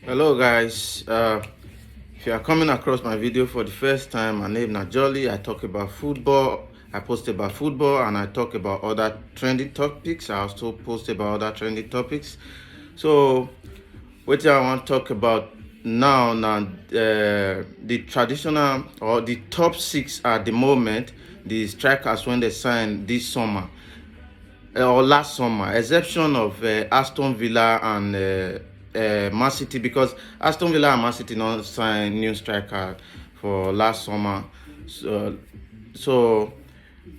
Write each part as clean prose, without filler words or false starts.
Hello guys, if you are coming across my video for the first time, my name is Jolly. I talk about football, I post about football, and I talk about other trending topics. I also post about other trending topics. So what I want to talk about now, the traditional or the top six at the moment, the strikers when they signed this summer or last summer, exception of Aston Villa and Man City, because Aston Villa and Man City not sign new striker for last summer. So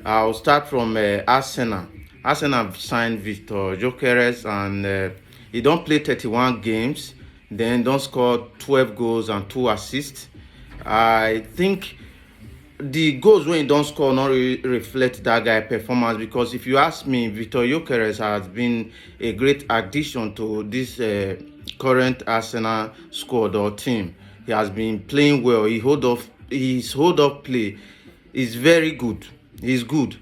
I'll start from Arsenal. Arsenal signed Victor Gyökeres, and he don't play 31 games, then don't score 12 goals and 2 assists. I think the goals when he don't score not really reflect that guy performance, because if you ask me, Victor Gyökeres has been a great addition to this current Arsenal squad or team. He has been playing well. His hold up play is very good. He's good.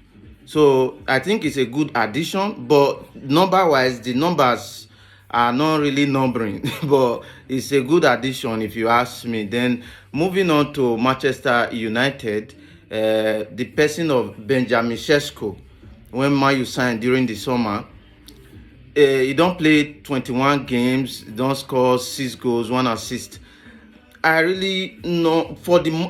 So I think it's a good addition, but number wise, the numbers are not really numbering, but it's a good addition if you ask me. Then moving on to Manchester United, the person of Benjamin Sesko, when Man U signed during the summer, he don't play 21 games, don't score 6 goals, 1 assist. I really know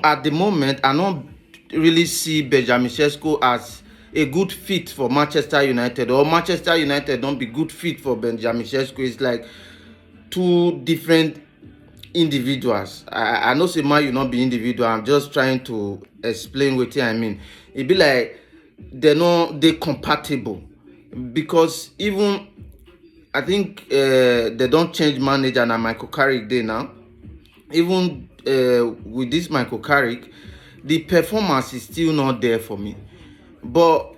at the moment I don't really see Benjamin Sesko as a good fit for Manchester United, or Manchester United don't be good fit for Benjamin Sesko. It's like two different individuals. I know say Man you not be individual. I'm just trying to explain what I mean. It be like they compatible, because even I think they don't change manager now. Michael Carrick day now. Even with this Michael Carrick, the performance is still not there for me. But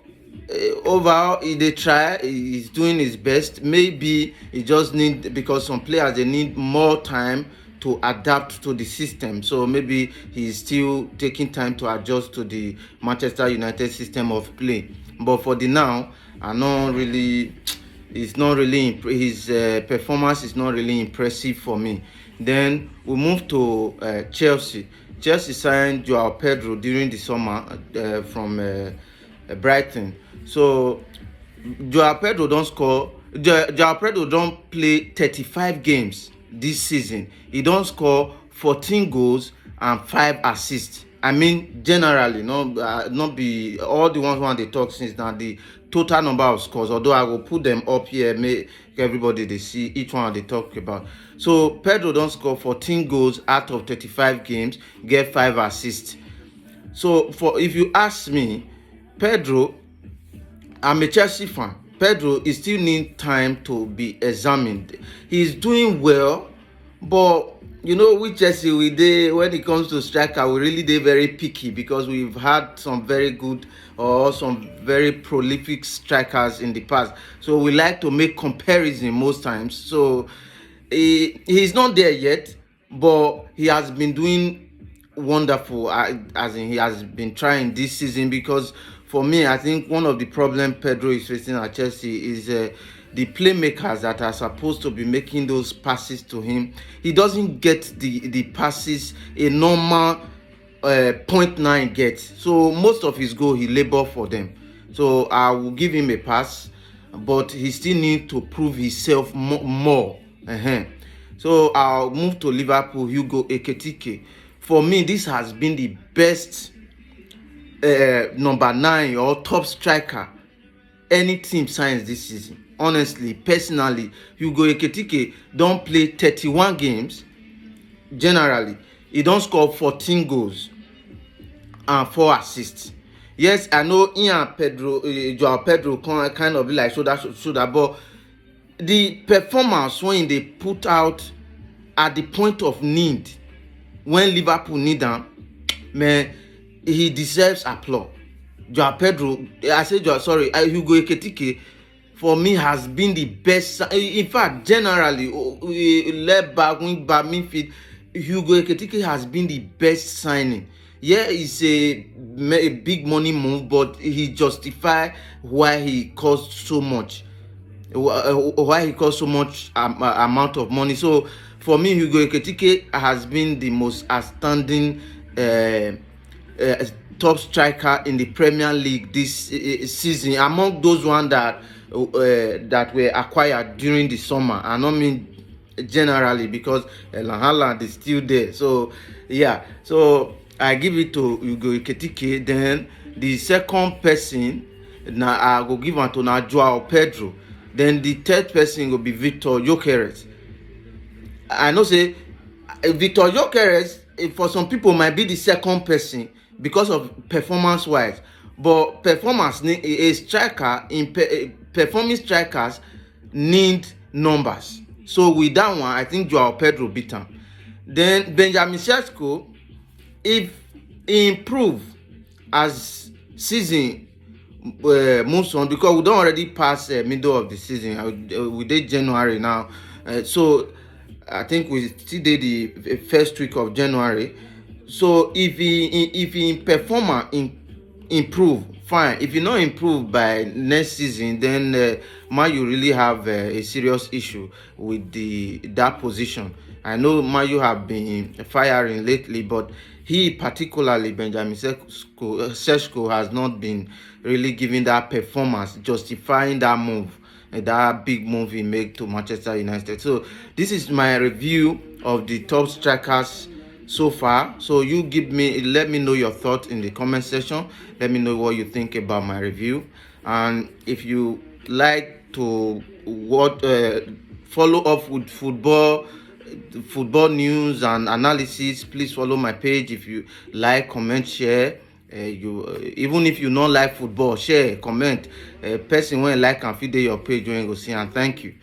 overall, they try. He's doing his best. Maybe he just need, because some players they need more time to adapt to the system. So maybe he's still taking time to adjust to the Manchester United system of play. But for the now, I not really. It's not really his performance is not really impressive for me. Then we move to Chelsea. Chelsea signed Joao Pedro during the summer from Brighton. So Joao Pedro don't score. Joao Pedro don't play 35 games this season. He don't score 14 goals and 5 assists. I mean, generally, not be all the ones when they talk since now, the total number of scores. Although I will put them up here, make everybody they see each one they talk about. So Pedro don't score 14 goals out of 35 games, get 5 assists. So for if you ask me, Pedro, I'm a Chelsea fan. Pedro is still need time to be examined. He's doing well, but with Chelsea, when it comes to striker, we really very picky, because we've had some very good or some very prolific strikers in the past. So we like to make comparison most times. So he's not there yet, but he has been doing wonderful, as in he has been trying this season. Because for me, I think one of the problem Pedro is facing at Chelsea is the playmakers that are supposed to be making those passes to him. He doesn't get the passes a normal 0.9 gets. So most of his goal he labor for them. So I will give him a pass, but he still need to prove himself more. So I'll move to Liverpool. Hugo Ekitike. For me, this has been the best number 9 or top striker any team signs this season. Honestly, personally, Hugo Ekitike don't play 31 games. Generally, he don't score 14 goals and 4 assists. Yes, I know Joao Pedro kind of be like shoulder, but the performance when they put out at the point of need, when Liverpool need them, man, he deserves applause. Joao Pedro, Hugo Ekitike, for me has been the best. In fact, generally, left back, wing back, midfield, Hugo Ekitike has been the best signing. Yeah, it's a big money move, but he justified why he cost so much. Why he cost so much amount of money. So for me, Hugo Ekitike has been the most outstanding top striker in the Premier League this season, among those ones that were acquired during the summer. I don't mean generally, because Haaland is still there. So yeah, so I give it to Hugo Ekitike. Then the second person, now I go give am to Joao Pedro. Then the third person will be Victor Gyökeres. I know say Victor Gyökeres, for some people, might be the second person because of performance wise, but performance, a striker in performing strikers need numbers. So with that one, I think Joao Pedro beat him. Then Benjamin Sesko, if he improve as season moves on, because we don't already pass middle of the season, we did January now, so I think we still did the first week of January. So if he performer improve, fine. If he not improve by next season, then Mayu really have a serious issue with that position. I know Mayu have been firing lately, but he particularly, Benjamin Sesko, has not been really giving that performance, justifying that move, that big move he made to Manchester United. So this is my review of the top strikers so far. So you let me know your thoughts in the comment section. Let me know what you think about my review, and if you like to follow up with football news and analysis, please follow my page. If you like, comment, share. Even if you don't like football, share, comment. Person when like and feed your page when you go see, and thank you.